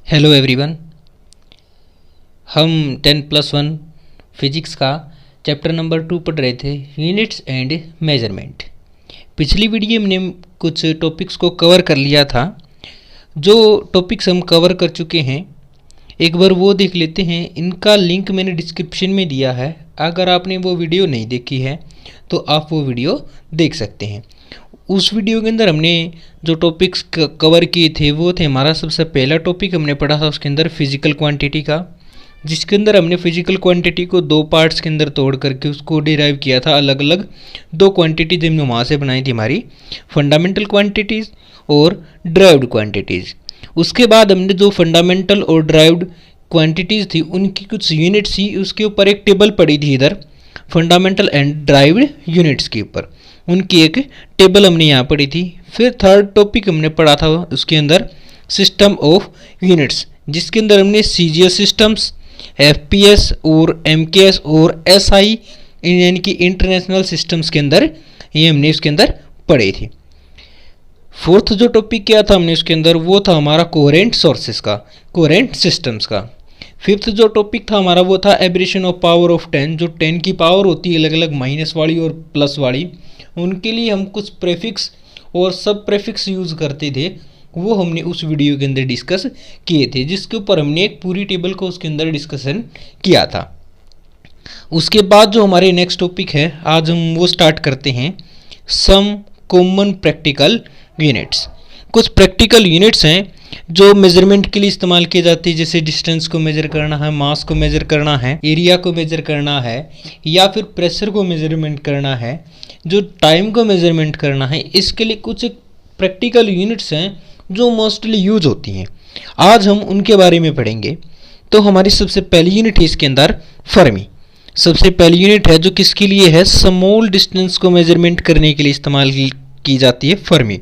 Hello everyone. हम 10+1 physics का chapter number 2 पढ़ रहे थे, यूनिट्स एंड मेजरमेंट। पिछली वीडियो में हमने कुछ टॉपिक्स को कवर कर लिया था। जो टॉपिक्स हम कवर कर चुके हैं एक बार वो देख लेते हैं। इनका लिंक मैंने डिस्क्रिप्शन में दिया है। अगर आपने वो वीडियो नहीं देखी है तो आप वो वीडियो देख सकते हैं। उस वीडियो के अंदर हमने जो टॉपिक्स कवर किए थे वो थे, हमारा सबसे पहला टॉपिक हमने पढ़ा था उसके अंदर फिजिकल क्वांटिटी का, जिसके अंदर हमने फिजिकल क्वांटिटी को दो पार्ट्स के अंदर तोड़ करके उसको डिराइव किया था। अलग अलग दो क्वांटिटीज हमने वहाँ से बनाई थी, हमारी फंडामेंटल क्वांटिटीज़ और ड्राइव्ड क्वांटिटीज़। उसके बाद हमने जो फंडामेंटल और ड्राइव्ड क्वांटिटीज़ थी उनकी कुछ यूनिट्स थी, उसके ऊपर एक टेबल पड़ी थी इधर फंडामेंटल एंड ड्राइव्ड यूनिट्स के ऊपर, उनकी एक टेबल हमने यहाँ पढ़ी थी। फिर थर्ड टॉपिक हमने पढ़ा था उसके अंदर सिस्टम ऑफ यूनिट्स, जिसके अंदर हमने सीजीएस सिस्टम्स, एफपीएस और एमकेएस और एसआई यानी कि इंटरनेशनल सिस्टम्स के अंदर ये हमने उसके अंदर पढ़े थे। फोर्थ जो टॉपिक क्या था हमने उसके अंदर वो था हमारा कोहेरेंट सोर्सेस का, कोहेरेंट सिस्टम्स का। फिफ्थ जो टॉपिक था हमारा वो था एब्रेशन ऑफ पावर ऑफ 10, जो 10 की पावर होती है अलग अलग माइनस वाली और प्लस वाली, उनके लिए हम कुछ प्रेफिक्स और सब प्रेफिक्स यूज़ करते थे, वो हमने उस वीडियो के अंदर डिस्कस किए थे, जिसके ऊपर हमने एक पूरी टेबल को उसके अंदर डिस्कशन किया था। उसके बाद जो हमारे नेक्स्ट टॉपिक है आज हम वो स्टार्ट करते हैं, सम कॉमन प्रैक्टिकल यूनिट्स। कुछ प्रैक्टिकल यूनिट्स हैं जो मेजरमेंट के लिए इस्तेमाल किए जाते हैं, जैसे डिस्टेंस को मेजर करना है, मास को मेजर करना है, एरिया को मेजर करना है, या फिर प्रेशर को मेजरमेंट करना है, जो टाइम को मेजरमेंट करना है। इसके लिए कुछ प्रैक्टिकल यूनिट्स हैं जो मोस्टली यूज होती हैं। आज हम उनके बारे में पढ़ेंगे। तो हमारी सबसे पहली यूनिट है इसके अंदर फर्मी। सबसे पहली यूनिट है जो किसके लिए है, स्मॉल डिस्टेंस को मेजरमेंट करने के लिए इस्तेमाल की जाती है Fermi.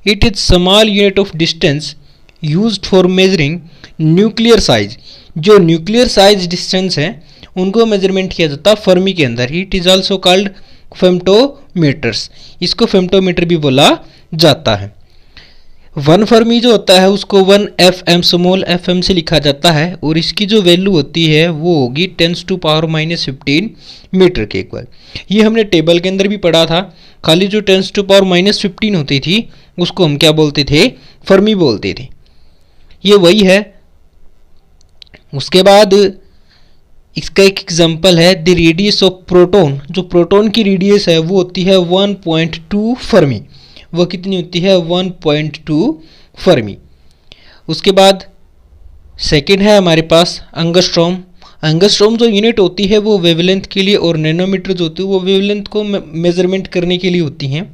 It is small unit of distance used for measuring nuclear size. जो न्यूक्लियर साइज डिस्टेंस है उनको मेजरमेंट किया जाता है फर्मी के अंदर। इट इज ऑल्सो कॉल्ड फेम्टोमीटर्स, इसको फेम्टोमीटर भी बोला जाता है। वन फर्मी जो होता है उसको 1 FM स्मॉल fm से लिखा जाता है, और इसकी जो वैल्यू होती है वो होगी 10⁻⁻15 मीटर के इक्वल। ये हमने टेबल के अंदर भी पढ़ा था। खाली जो 10⁻⁻15 होती थी उसको हम क्या बोलते थे, फर्मी बोलते थे। ये वही है। उसके बाद इसका एक एग्जांपल है द रेडियस ऑफ प्रोटॉन। जो प्रोटॉन की रेडियस है वो होती है 1.2 फर्मी। वो कितनी होती है, 1.2 फर्मी। उसके बाद सेकंड है हमारे पास एंगस्ट्रॉम। एंगस्ट्रॉम जो यूनिट होती है वो वेवलेंथ के लिए, और नैनोमीटर जो होती है वो वेवलेंथ को मेजरमेंट करने के लिए होती हैं।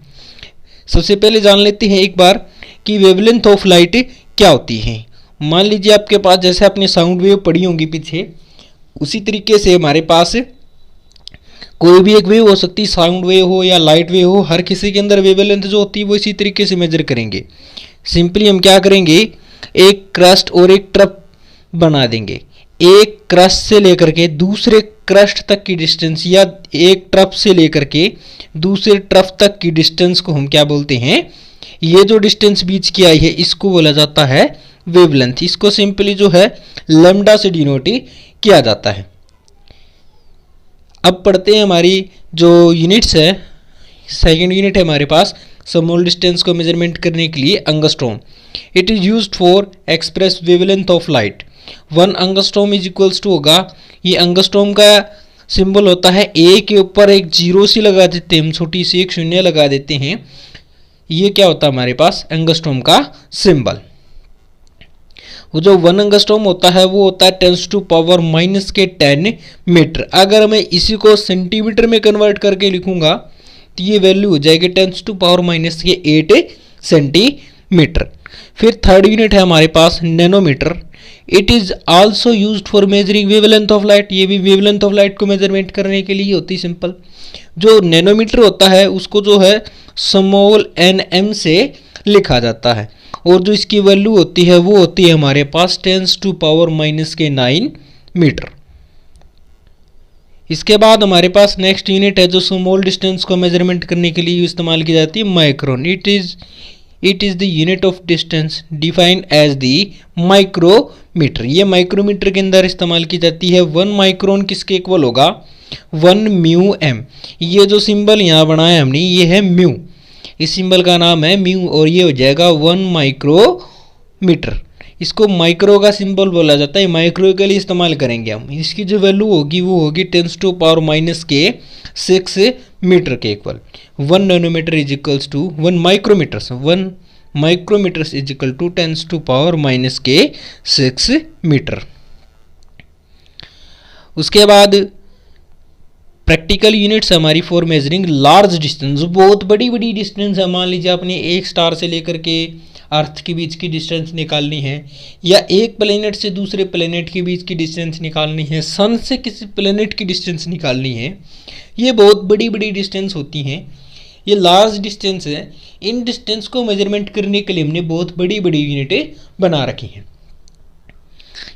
सबसे पहले जान लेते हैं एक बार कि वेवलेंथ ऑफ लाइट क्या होती है। मान लीजिए आपके पास, जैसे आपने साउंड वेव पढ़ी होंगी पीछे, उसी तरीके से हमारे पास कोई भी एक वेव हो सकती है, साउंड वेव हो या लाइट वेव हो, हर किसी के अंदर वेवलेंथ जो होती है वो इसी तरीके से मेजर करेंगे। सिंपली हम क्या करेंगे, एक क्रस्ट और एक ट्रफ बना देंगे। एक क्रस्ट से लेकर के दूसरे क्रस्ट तक की डिस्टेंस, या एक ट्रफ से लेकर के दूसरे ट्रफ तक की डिस्टेंस को हम क्या बोलते हैं, ये जो डिस्टेंस बीच की आई है इसको बोला जाता है वेवलेंथ। इसको सिंपली जो है लैम्डा से डिनोट किया जाता है। अब पढ़ते हैं हमारी जो यूनिट्स है। सेकंड यूनिट है हमारे पास स्मॉल डिस्टेंस को मेजरमेंट करने के लिए angstrom. It is used for express wavelength of light. 1 angstrom is equals to होगा, ये एंगस्ट्रॉम का सिंबल होता है, ए के ऊपर एक जीरो सी लगा देते हैं हम, छोटी सी एक शून्य लगा देते हैं। ये क्या होता है हमारे पास, एंगस्ट्रॉम का सिंबल। वो जो 1 एंगस्ट्रॉम होता है वो होता है 10⁻⁻10 मीटर। अगर मैं इसी को सेंटीमीटर में कन्वर्ट करके लिखूंगा तो ये वैल्यू हो जाएगी 10⁻⁸ सेंटीमीटर। फिर थर्ड यूनिट है हमारे पास nanometre. It is also used for measuring wavelength of light. ये भी वेवलेंथ ऑफ लाइट को मेजरमेंट करने के लिए होती है सिंपल। जो नैनोमीटर होता है उसको जो है स्मॉल nm से लिखा जाता है, और जो इसकी वैल्यू होती है वो होती है हमारे पास 10⁻⁹ मीटर। इसके बाद हमारे पास नेक्स्ट यूनिट है जो स्मॉल डिस्टेंस को मेजरमेंट करने के लिए इस्तेमाल की जाती है, micron. It is the unit of distance defined as the metre. ये माइक्रोमीटर के अंदर इस्तेमाल की जाती है। 1 माइक्रोन किसके इक्वल होगा? 1 म्यू एम। ये जो सिंबल यहाँ बनाया हमने ये है म्यू, इस सिंबल का नाम है म्यू और ये हो जाएगा 1 माइक्रोमीटर। इसको माइक्रो का सिंबल बोला जाता है, माइक्रो के लिए इस्तेमाल करेंगे हम। इसकी जो वैल्यू होगी वो होगी 10⁻⁻⁶ मीटर के equal. 1 nanometre is equals to 1 micrometres, 1 micrometres is equal to 10⁻⁻⁶ metre. उसके बाद प्रैक्टिकल यूनिट्स हमारी फॉर मेजरिंग लार्ज डिस्टेंस, बहुत बड़ी बड़ी डिस्टेंस है। मान लीजिए आपने एक स्टार से लेकर के अर्थ के बीच की डिस्टेंस निकालनी है, या एक प्लेनेट से दूसरे प्लेनेट के बीच की डिस्टेंस निकालनी है, सन से किसी प्लेनेट की डिस्टेंस निकालनी है। ये बहुत बड़ी बड़ी डिस्टेंस होती हैं, ये लार्ज डिस्टेंस है। इन डिस्टेंस को मेजरमेंट करने के लिए हमने बहुत बड़ी बड़ी यूनिटें बना रखी हैं।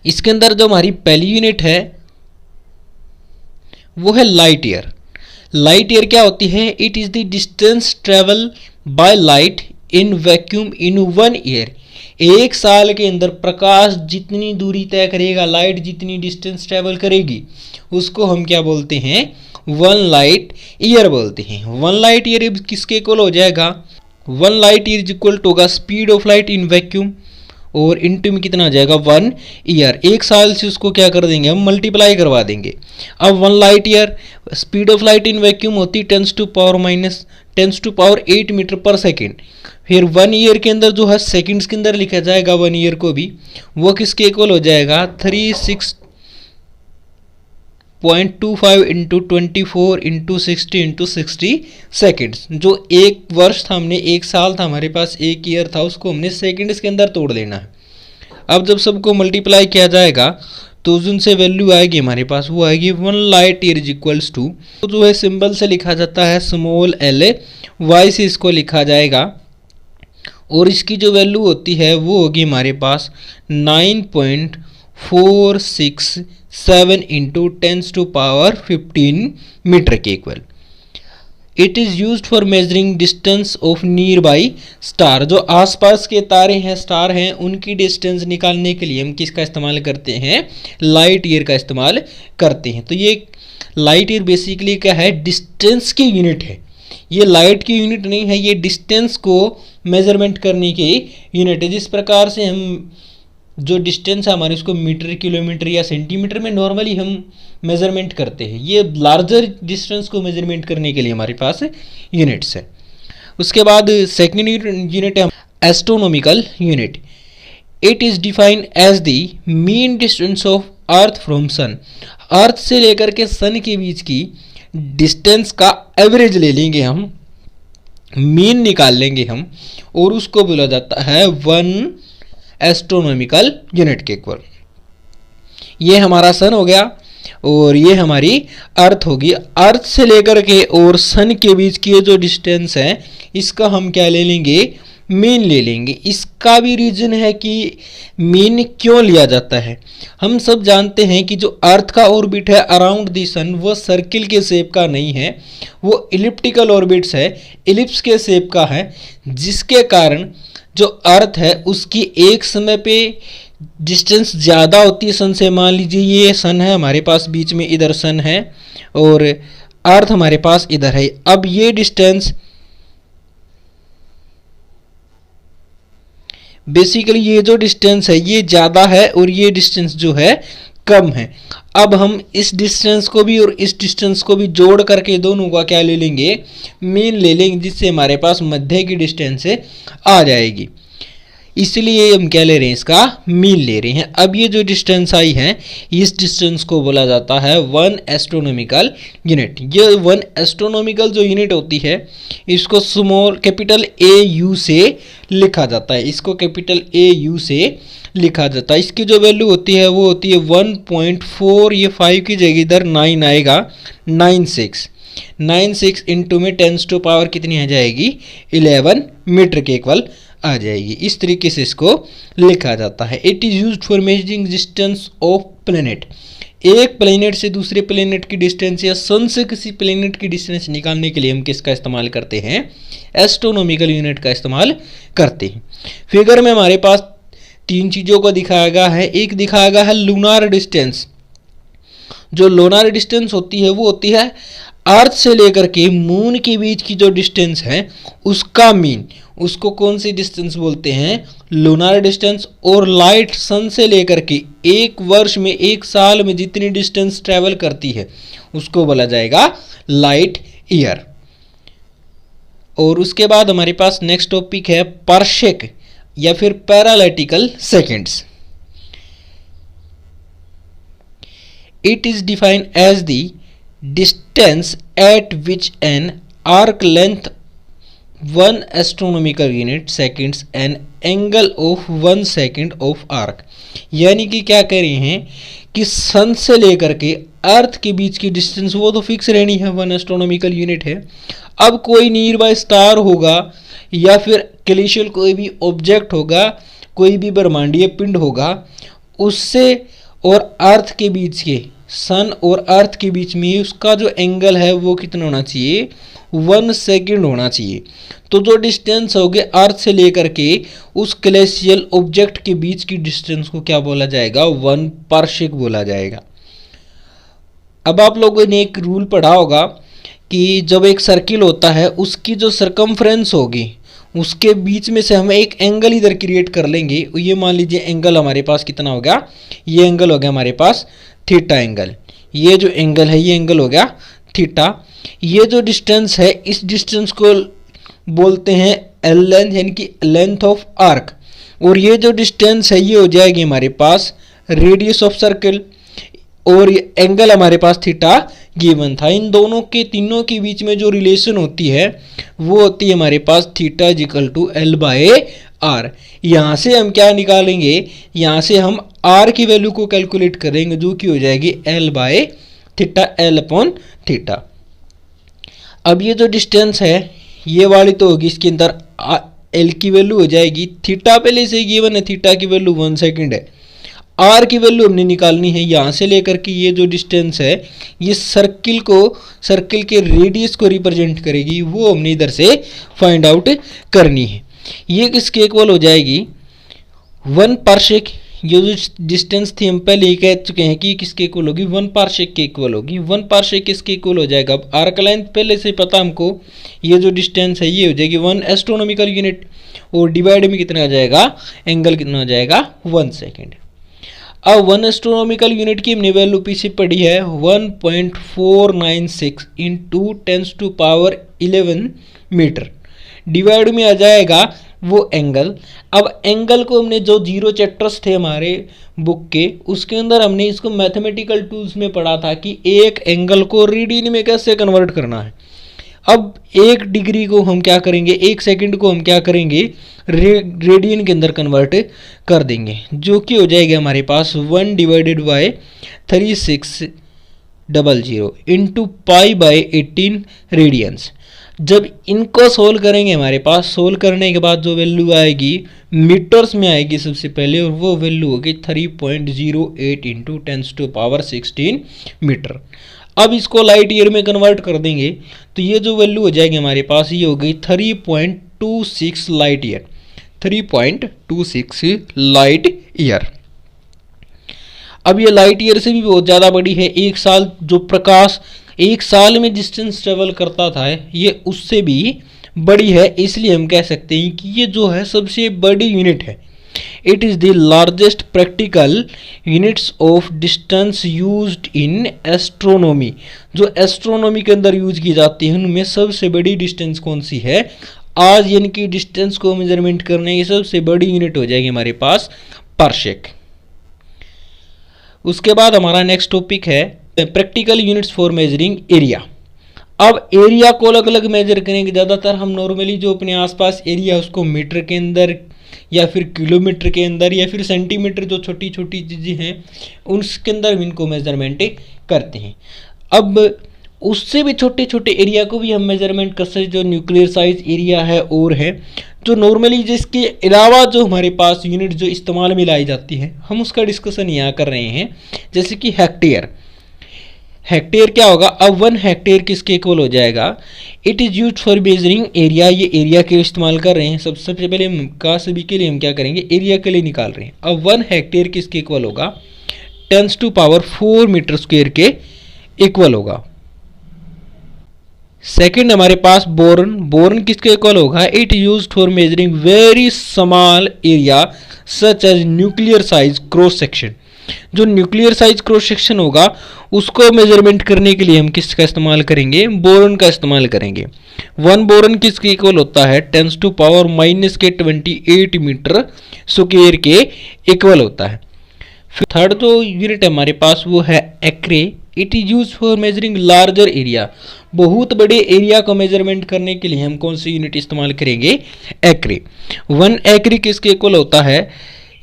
इसके अंदर जो हमारी पहली यूनिट है वो है लाइट ईयर। लाइट ईयर क्या होती है? It is the distance travel by light in vacuum in 1 year. एक साल के अंदर प्रकाश जितनी दूरी तय करेगा, लाइट जितनी डिस्टेंस ट्रेवल करेगी, उसको हम क्या बोलते हैं? 1 लाइट ईयर बोलते हैं। 1 लाइट ईयर किसके इक्वल हो जाएगा? 1 light year is equal to होगा speed of light in vacuum, और इंटू में कितना आ जाएगा? 1 ईयर। एक साल से उसको क्या कर देंगे हम? मल्टीप्लाई करवा देंगे। अब 1 light year speed of light in vacuum होती 10⁻⁸ मीटर पर सेकेंड। फिर 1 ईयर के अंदर जो है सेकेंड्स के अंदर लिखा जाएगा 1 ईयर को भी, वो किसके इक्वल हो जाएगा? 36.25 इंटू 24 इंटू 60 इंटू 60 सेकेंड्स। जो एक वर्ष था, हमने एक साल था हमारे पास, एक ईयर था, उसको हमने सेकेंड्स के अंदर तोड़ लेना है। अब जब सबको मल्टीप्लाई किया जाएगा तो जिनसे वैल्यू आएगी हमारे पास वो आएगी 1 light year is equals to, तो जो है सिंबल से लिखा जाता है स्मॉल l, y से इसको लिखा जाएगा, और इसकी जो वैल्यू होती है वो होगी हमारे पास 9.467 इंटू 10⁻15 मीटर के equal. It is use for measuring distance of near by star. जो आसपास के तारे हैं, स्टार हैं, उनकी डिस्टेंस निकालने के लिए हम किसका इस्तेमाल करते हैं? लाइट ईयर का इस्तेमाल करते हैं। तो ये लाइट ईयर बेसिकली क्या है? डिस्टेंस की यूनिट है। ये लाइट की यूनिट नहीं है, ये डिस्टेंस को मेजरमेंट करने की यूनिट है। जिस प्रकार से हम जो डिस्टेंस है हमारे उसको मीटर, किलोमीटर या सेंटीमीटर में नॉर्मली हम मेजरमेंट करते हैं, ये लार्जर डिस्टेंस को मेजरमेंट करने के लिए हमारे पास यूनिट्स है। उसके बाद सेकेंड यूनिट है astronomical unit. It is defined as the mean distance of earth from sun. Earth से लेकर के सन के बीच की डिस्टेंस का एवरेज ले लेंगे हम, मीन निकाल लेंगे हम, और उसको बोला जाता है 1 एस्ट्रोनॉमिकल यूनिट के इक्वल। ये हमारा सन हो गया और ये हमारी अर्थ होगी। अर्थ से लेकर के और सन के बीच की जो डिस्टेंस है इसका हम क्या ले लेंगे? मीन ले लेंगे। इसका भी रीजन है कि मीन क्यों लिया जाता है। हम सब जानते हैं कि जो अर्थ का ऑर्बिट है अराउंड द सन वो सर्किल के शेप का नहीं है, वो इलिप्टिकल ऑर्बिट्स है, इलिप्स के शेप का है, जिसके कारण जो अर्थ है उसकी एक समय पे डिस्टेंस ज़्यादा होती है सन से। मान लीजिए ये सन है हमारे पास, बीच में इधर सन है और अर्थ हमारे पास इधर है। अब ये डिस्टेंस बेसिकली ये जो डिस्टेंस है ये ज़्यादा है और ये डिस्टेंस जो है कम है। अब हम इस डिस्टेंस को भी और इस डिस्टेंस को भी जोड़ करके दोनों का क्या ले लेंगे? मीन ले लेंगे, जिससे हमारे पास मध्य की डिस्टेंस आ जाएगी। इसलिए हम क्या ले रहे हैं? इसका मीन ले रहे हैं। अब ये जो डिस्टेंस आई है इस डिस्टेंस को बोला जाता है 1 एस्ट्रोनॉमिकल यूनिट। ये 1 एस्ट्रोनॉमिकल जो यूनिट होती है इसको स्मॉल कैपिटल AU से लिखा जाता है, इसको कैपिटल AU से लिखा जाता है। इसकी जो वैल्यू होती है वो होती है 1.4, ये 5 की जगह इधर 9 आएगा, 96 इंटू में 10 टू पावर कितनी आ जाएगी? 11 मीटर के इक्वल आ जाएगी। इस तरीके से इसको लिखा जाता है। It is used for measuring distance of planet. एक प्लेनेट से दूसरे प्लेनेट की डिस्टेंस या सन से किसी प्लेनेट की डिस्टेंस निकालने के लिए हम किसका इस्तेमाल करते हैं? एस्ट्रोनॉमिकल यूनिट का इस्तेमाल करते हैं। फिगर में हमारे पास तीन चीज़ों को दिखाया गया है। एक दिखाया गया है लूनार डिस्टेंस। जो लूनार डिस्टेंस होती है वो होती है अर्थ से लेकर के मून के बीच की जो डिस्टेंस है उसका मीन, उसको कौन सी डिस्टेंस बोलते हैं, लूनार डिस्टेंस। और लाइट सन से लेकर के एक वर्ष में, एक साल में जितनी डिस्टेंस ट्रेवल करती है उसको बोला जाएगा लाइट ईयर। और उसके बाद हमारे पास नेक्स्ट टॉपिक है पार्सेक या फिर parallactic seconds. It is defined as the distance at which an arc length 1 astronomical unit seconds an angle of 1 second of arc. यानी कि क्या कह रहे हैं कि सन से लेकर के अर्थ के बीच की डिस्टेंस वो तो फिक्स रहनी है, 1 एस्ट्रोनॉमिकल यूनिट है। अब कोई नियर बाय स्टार होगा या फिर कैल्शियल कोई भी ऑब्जेक्ट होगा, कोई भी ब्रह्मांडीय पिंड होगा, उससे और अर्थ के बीच के, सन और अर्थ के बीच में उसका जो एंगल है वो कितना होना चाहिए, 1 सेकेंड होना चाहिए। तो जो डिस्टेंस होगी अर्थ से लेकर के उस कैल्शियल ऑब्जेक्ट के बीच की डिस्टेंस को क्या बोला जाएगा, 1 पार्सेक बोला जाएगा। अब आप लोगों ने एक रूल पढ़ा होगा कि जब एक सर्किल होता है उसकी जो सरकमफ्रेंस होगी उसके बीच में से हम एक एंगल इधर क्रिएट कर लेंगे। ये मान लीजिए एंगल हमारे पास कितना हो गया, ये एंगल हो गया हमारे पास थीटा एंगल। ये जो एंगल है ये एंगल हो गया थीटा। ये जो डिस्टेंस है इस डिस्टेंस को बोलते हैं एल लेंथ, यानी कि लेंथ ऑफ आर्क। और ये जो डिस्टेंस है ये हो जाएगी हमारे पास रेडियस ऑफ सर्कल। और ये एंगल हमारे पास थीटा गिवन था। इन दोनों के, तीनों के बीच में जो रिलेशन होती है वो होती है हमारे पास theta is equal to L by R. यहाँ से हम क्या निकालेंगे, यहाँ से हम आर की वैल्यू को कैलकुलेट करेंगे जो कि हो जाएगी L by theta, L upon theta. अब ये जो डिस्टेंस है ये वाली तो होगी, इसके अंदर एल की वैल्यू हो जाएगी, थीटा पहले से गिवन है, थीटा की वैल्यू 1 सेकेंड है। आर की वैल्यू हमने निकालनी है, यहाँ से लेकर के ये जो डिस्टेंस है ये सर्किल को, सर्किल के रेडियस को रिप्रेजेंट करेगी, वो हमने इधर से फाइंड आउट करनी है। ये किसके इक्वल हो जाएगी, 1 पार्सेक। ये जो डिस्टेंस थी हम पहले ही कह चुके हैं कि किसके इक्वल होगी, 1 पार्सेक के इक्वल होगी। 1 पार्सेक किसके इक्वल हो जाएगा, अब आर्क लेंथ पहले से पता हमको, ये जो डिस्टेंस है ये हो जाएगी 1 एस्ट्रोनॉमिकल यूनिट। और डिवाइड में कितना आ जाएगा, एंगल कितना हो जाएगा, 1 सेकेंड। अब 1 एस्ट्रोनॉमिकल यूनिट की हमने वैल्यू पीछे पढ़ी है 1.496 इंटू 10⁻11 मीटर। डिवाइड में आ जाएगा वो एंगल। अब एंगल को हमने जो 0 चैप्टर्स थे हमारे बुक के, उसके अंदर हमने इसको मैथमेटिकल टूल्स में पढ़ा था कि एक एंगल को रेडियन में कैसे कन्वर्ट करना है। अब 1 डिग्री को हम क्या करेंगे, 1 सेकंड को हम क्या करेंगे, रेडियन के अंदर कन्वर्ट कर देंगे, जो कि हो जाएगा हमारे पास 1 divided by 3600 into pi by 18 radians. जब इनको सोल्व करेंगे हमारे पास, सोल्व करने के बाद जो वैल्यू आएगी मीटर्स में आएगी सबसे पहले, और वो वैल्यू होगी 3.08 इंटू 10⁻16 मीटर। अब इसको लाइट ईयर में कन्वर्ट कर देंगे तो ये जो वैल्यू हो जाएगी हमारे पास ये हो गई 3.26 लाइट ईयर, 3.26 लाइट ईयर। अब ये लाइट ईयर से भी बहुत ज़्यादा बड़ी है। एक साल जो प्रकाश एक साल में डिस्टेंस ट्रेवल करता था ये उससे भी बड़ी है, इसलिए हम कह सकते हैं कि ये जो है सबसे बड़ी यूनिट है। It is the largest practical units of distance used in astronomy. जो एस्ट्रोनॉमी के अंदर यूज की जाती है उनमें सबसे बड़ी डिस्टेंस कौन सी है आज, यानी कि डिस्टेंस को मेजरमेंट करने की सबसे बड़ी यूनिट हो जाएगी हमारे पास पार्सेक। उसके बाद हमारा नेक्स्ट टॉपिक है practical units for measuring area. अब एरिया को अलग अलग मेजर करेंगे। ज़्यादातर हम नॉर्मली जो अपने आसपास एरिया उसको मीटर के अंदर या फिर किलोमीटर के अंदर या फिर सेंटीमीटर, जो छोटी छोटी चीज़ें हैं उसके अंदर इनको मेजरमेंट करते हैं। अब उससे भी छोटे छोटे एरिया को भी हम मेजरमेंट कर सकते हैं, जो न्यूक्लियर साइज एरिया है और है जो नॉर्मली, जिसके अलावा जो हमारे पास यूनिट जो इस्तेमाल में लाई जाती है हम उसका डिस्कशन यहाँ कर रहे हैं। जैसे कि हेक्टेयर। हेक्टेयर क्या होगा, अब 1 हेक्टेयर किसके इक्वल हो जाएगा, it is use for measuring area, ये एरिया के इस्तेमाल कर रहे हैं। सबसे पहले हम का सभी के लिए हम क्या करेंगे, एरिया के लिए निकाल रहे हैं। अब 1 हेक्टेयर किसके इक्वल होगा, 10⁴ मीटर स्क्वायर के इक्वल होगा। सेकंड हमारे पास बोरन, बोरन किसके इक्वल होगा, it used for measuring very small area such as nuclear size cross section. जो न्यूक्लियर साइज क्रॉस सेक्शन होगा उसको मेजरमेंट करने के लिए हम किसका इस्तेमाल करेंगे, बोरन का इस्तेमाल करेंगे। 1 बोरन किसके इक्वल होता है, 10⁻⁻28 मीटर स्क्वायर के इक्वल होता है। थर्ड जो यूनिट हमारे पास वो है acre, it is use for measuring larger area. बहुत बड़े एरिया को मेजरमेंट करने के लिए हम कौन सी यूनिट इस्तेमाल करेंगे, एक्रे। 1 एक्रे किसके इक्वल होता है,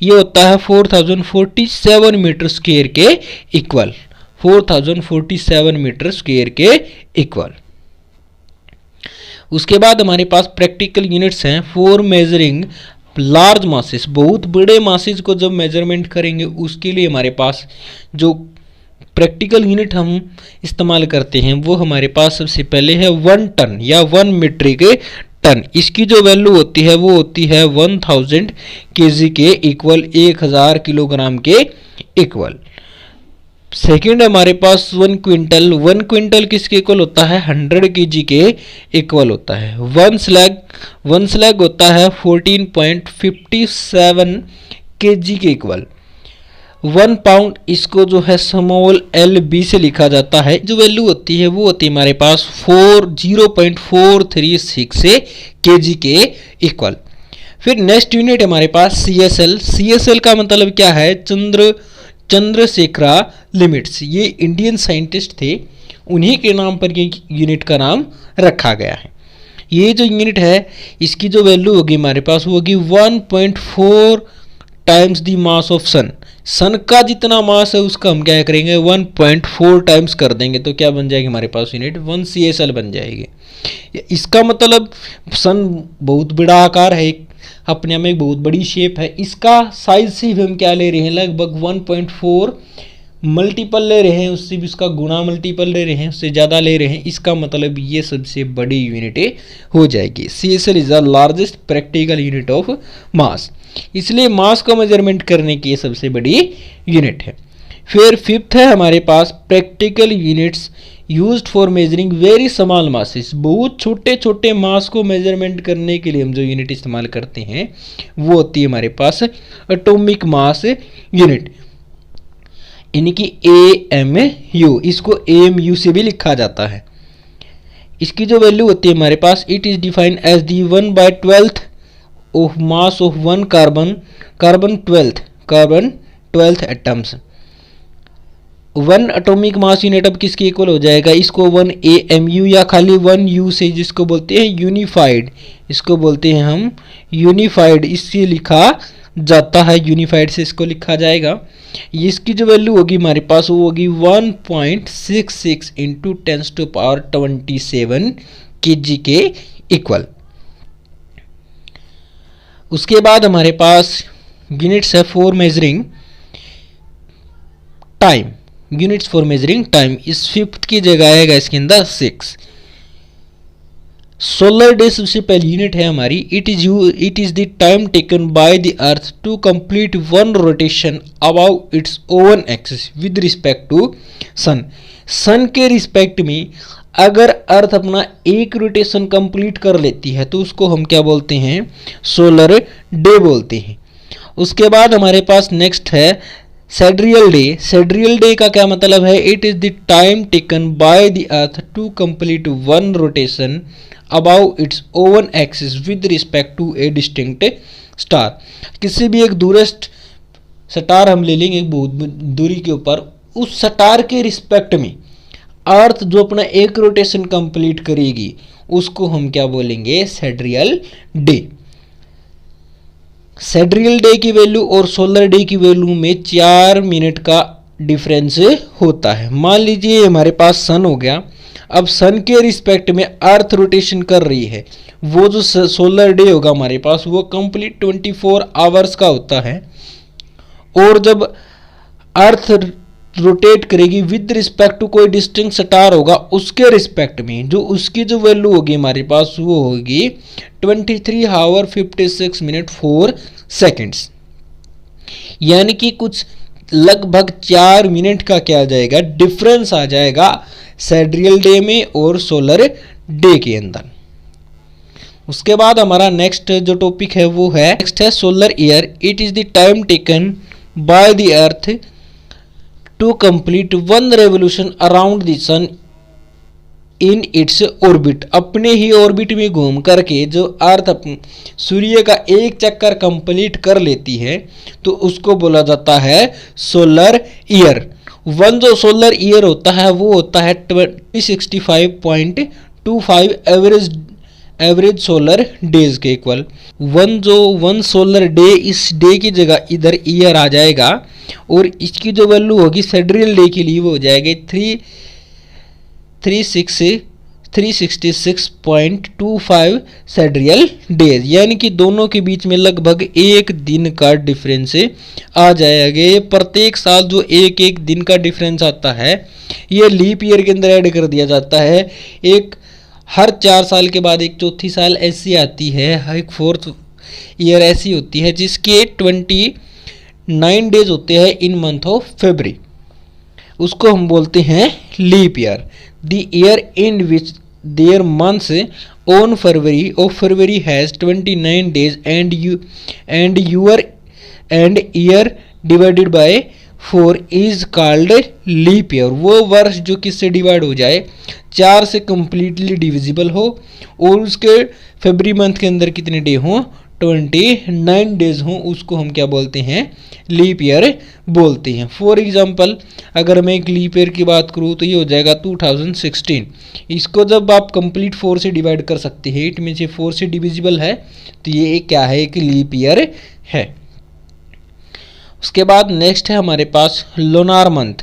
ये होता है 4047 मीटर स्क्वायर के इक्वल, 4047 मीटर स्क्वायर के इक्वल। उसके बाद हमारे पास प्रैक्टिकल यूनिट्स हैं फॉर मेजरिंग लार्ज मासेस। बहुत बड़े मासेस को जब मेजरमेंट करेंगे उसके लिए हमारे पास जो प्रैक्टिकल यूनिट हम इस्तेमाल करते हैं वो हमारे पास सबसे पहले है 1 टन या 1 मीट्रिक टन। इसकी जो वैल्यू होती है वो होती है 1000 केजी के इक्वल, 1000 किलोग्राम के इक्वल। सेकंड हमारे पास 1 क्विंटल, 1 क्विंटल किसके इक्वल होता है, 100 केजी के इक्वल होता है। 1 स्लैग होता है 14.57 केजी के इक्वल। 1 पाउंड, इसको जो है स्मॉल LB से लिखा जाता है, जो वैल्यू होती है वो होती है हमारे पास 0.436 केजी के इक्वल। फिर नेक्स्ट यूनिट हमारे पास CSL का मतलब क्या है, चंद्रशेखरा लिमिट्स। ये इंडियन साइंटिस्ट थे, उन्हीं के नाम पर ये यूनिट का नाम रखा गया है। ये जो यूनिट है इसकी जो वैल्यू होगी हमारे पास वो होगी 1.4 टाइम्स द मास ऑफ सन का जितना मास है उसका हम क्या करेंगे 1.4 टाइम्स कर देंगे, तो क्या बन जाएगी हमारे पास यूनिट 1 CSL बन जाएगी। इसका मतलब सन बहुत बड़ा आकार है, अपने में एक बहुत बड़ी शेप है, इसका साइज से भी हम क्या ले रहे हैं, लगभग 1.4 मल्टीपल ले रहे हैं, उससे भी उसका गुणा मल्टीपल ले रहे हैं, उससे ज़्यादा ले रहे हैं। इसका मतलब ये सबसे बड़ी यूनिट हो जाएगी। CSL is the largest practical unit of mass, इसलिए मास को मेजरमेंट करने की ये सबसे बड़ी यूनिट है। फिर फिफ्थ है हमारे पास practical units used for measuring very small masses. बहुत छोटे छोटे मास को मेजरमेंट करने के लिए हम जो यूनिट इस्तेमाल करते हैं वो होती है हमारे पास एटॉमिक मास यूनिट, यानी कि AMU। इसको AMU से भी लिखा जाता है। इसकी जो वैल्यू होती है हमारे पास, it is defined as the 1/12 of mass of 1 carbon 12th atoms. 1 atomic mass unit अब किसके इक्वल हो जाएगा, इसको 1 AMU या खाली 1 U से, जिसको बोलते हैं यूनिफाइड, इसको बोलते हैं हम यूनिफाइड, इससे लिखा जाता है, यूनिफाइड से इसको लिखा जाएगा। इसकी जो वैल्यू होगी हमारे पास वो होगी 1.66 इंटू 10⁻27 kg के इक्वल। उसके बाद हमारे पास यूनिट्स है for measuring time, units for measuring time. इस फिफ्थ की जगह आएगा इसके अंदर 6। सोलर डे सबसे पहली यूनिट है हमारी, it is the time taken by the earth to complete 1 rotation about its own axis with respect to sun. Sun के रिस्पेक्ट में अगर अर्थ अपना एक रोटेशन कंप्लीट कर लेती है तो उसको हम क्या बोलते हैं, सोलर डे बोलते हैं। उसके बाद हमारे पास नेक्स्ट है सेड्रियल डे। सेड्रियल डे का क्या मतलब है, it is the time taken by the earth to complete 1 rotation about its own axis with respect to a distinct star. किसी भी एक दूरस्थ स्टार हम ले लेंगे बहुत दूरी के ऊपर, उस स्टार के रिस्पेक्ट में अर्थ जो अपना एक रोटेशन कंप्लीट करेगी उसको हम क्या बोलेंगे, सेड्रियल डे। सेड्रियल डे की वैल्यू और सोलर डे की वैल्यू में 4 मिनट का डिफरेंस होता है। मान लीजिए हमारे पास सन हो गया, अब सन के रिस्पेक्ट में अर्थ रोटेशन कर रही है, वो जो सोलर डे होगा हमारे पास वो कंप्लीट 24 आवर्स का होता है। और जब अर्थ रोटेट करेगी विद रिस्पेक्ट टू कोई डिस्टिंक्ट स्टार होगा उसके रिस्पेक्ट में, जो उसकी जो वैल्यू होगी हमारे पास वो होगी 23 आवर 56 मिनट 4 सेकेंड्स, यानी कि कुछ लगभग 4 मिनट का क्या आ जाएगा डिफरेंस आ जाएगा सेड्रियल डे में और सोलर डे के अंदर। उसके बाद हमारा नेक्स्ट जो टॉपिक है वो है नेक्स्ट है solar year. It is the time taken by the earth to complete one revolution around the sun in its orbit. अपने ही ऑर्बिट में घूम करके जो अर्थ सूर्य का एक चक्कर कंप्लीट कर लेती है तो उसको बोला जाता है सोलर ईयर। वन जो सोलर ईयर होता है वो होता है 265.25 एवरेज सोलर डेज के इक्वल। वन सोलर डे, इस डे की जगह इधर ईयर आ जाएगा और इसकी जो वैल्यू होगी सेड्रियल डे के लिए वो हो जाएगी 366.25 सेड्रियल डेज, यानी कि दोनों के बीच में लगभग एक दिन का डिफरेंस आ जाएगा। प्रत्येक साल जो एक एक दिन का डिफरेंस आता है ये लीप ईयर के अंदर ऐड कर दिया जाता है। एक हर 4 साल के बाद एक चौथी साल ऐसी आती है, एक फोर्थ ईयर ऐसी होती है जिसके 29 डेज होते हैं इन मंथ ऑफ फरवरी, उसको हम बोलते हैं leap year. The year in which there months on February of February has 29 days and year divided by 4 is called leap year. वो वर्ष जो किससे डिवाइड हो जाए 4 से कंप्लीटली डिविजिबल हो और उसके फरवरी मंथ के अंदर कितने डे हों 29 डेज हों, उसको हम क्या बोलते हैं लीप ईयर बोलते हैं। फॉर एग्जांपल अगर मैं एक लीप ईयर की बात करूँ तो ये हो जाएगा 2016। इसको जब आप कंप्लीट 4 से डिवाइड कर सकते हैं, इट मीन्स ये 4 से डिविजिबल है तो ये क्या है एक लीप ईयर है। उसके बाद नेक्स्ट है हमारे पास लूनार मंथ।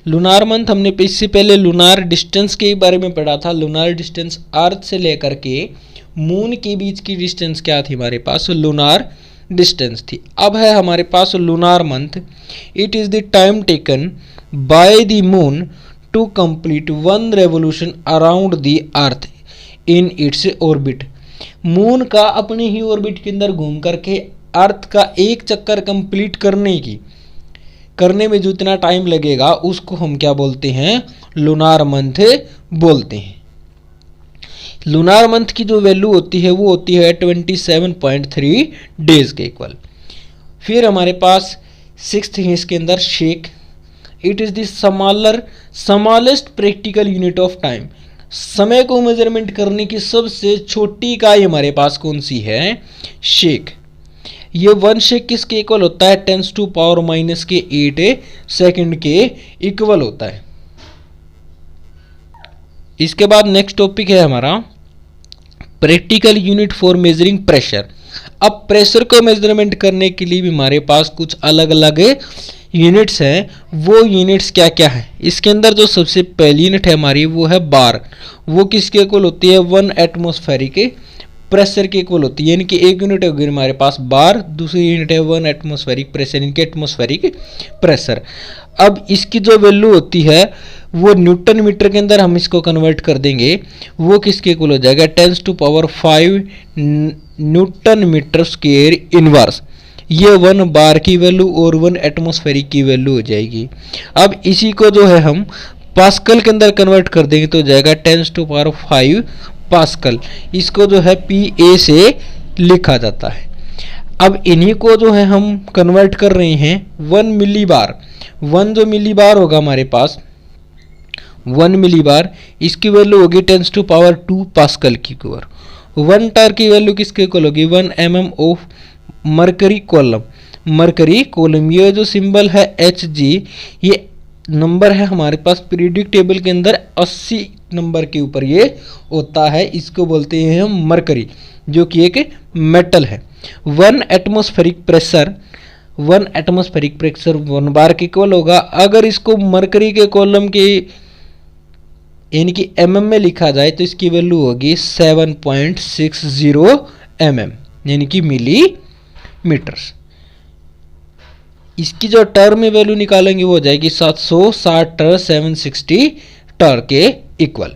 लूनार मंथ हमने इससे पहले लूनार डिस्टेंस के बारे में पढ़ा था। लूनार डिस्टेंस अर्थ से लेकर के मून के बीच की डिस्टेंस क्या थी हमारे पास लूनार डिस्टेंस थी। अब है हमारे पास lunar month. It is the time taken by the moon to complete one revolution around the earth in its orbit. Moon का अपने ही ऑर्बिट के अंदर घूम करके अर्थ का एक चक्कर कंप्लीट करने में जो इतना टाइम लगेगा उसको हम क्या बोलते हैं लूनार मंथ बोलते हैं। लूनार मंथ की जो वैल्यू होती है वो होती है 27.3 डेज के इक्वल। फिर हमारे पास 6th है इसके अंदर shake. It is the smallest practical unit of time. समय को मेजरमेंट करने की सबसे छोटी इकाई हमारे पास कौन सी है शेक। ये 1 शेक किसके इक्वल होता है 10⁻⁻8 सेकंड के इक्वल होता है। इसके बाद नेक्स्ट टॉपिक है हमारा practical unit for measuring pressure. अब प्रेशर को मेजरमेंट करने के लिए भी हमारे पास कुछ अलग अलग यूनिट्स हैं। वो यूनिट्स क्या क्या है इसके अंदर जो सबसे पहली यूनिट है हमारी वो है बार। वो किसके इक्वल होती है 1 एटमॉस्फेरिक प्रेशर के इक्वल होती है, यानी कि एक यूनिट होगी हमारे पास बार, दूसरी यूनिट है 1 एटमॉस्फेरिक प्रेशर, इनके एटमॉस्फेरिक प्रेशर। अब इसकी जो वैल्यू होती है वो न्यूटन मीटर के अंदर हम इसको कन्वर्ट कर देंगे, वो किसके इक्वल हो जाएगा 10⁵ न्यूटन मीटर स्क्वायर इनवर्स। ये 1 बार की वैल्यू और 1 एटमॉस्फेरिक की वैल्यू हो जाएगी। अब इसी को जो है हम पास्कल के अंदर कन्वर्ट कर देंगे तो हो जाएगा 10⁵ पास्कल। इसको जो है PA से लिखा जाता है। अब इन्हीं को जो है हम कन्वर्ट कर रहे हैं 1 मिली बार। 1 जो मिली बार होगा हमारे पास 1 मिली बार, इसकी वैल्यू होगी 10⁻² पास्कल की पावर। 1 टार की वैल्यू किसके इक्वल होगी 1 mm of mercury column. Mercury column ये जो सिंबल है Hg ये नंबर है हमारे पास पीरियोडिक टेबल के अंदर 80 नंबर के ऊपर ये होता है। इसको बोलते हैं हम मरकरी जो कि एक मेटल है। 1 एटमॉस्फेरिक प्रेशर 1 बार के इक्वल होगा। अगर इसको मरकरी के कॉलम के यानी कि mm में लिखा जाए तो इसकी वैल्यू होगी 7.60 mm यानी कि मिलीमीटर्स। इसकी जो टर में वैल्यू निकालेंगे वो हो जाएगी 760 टर 760 टर के इक्वल।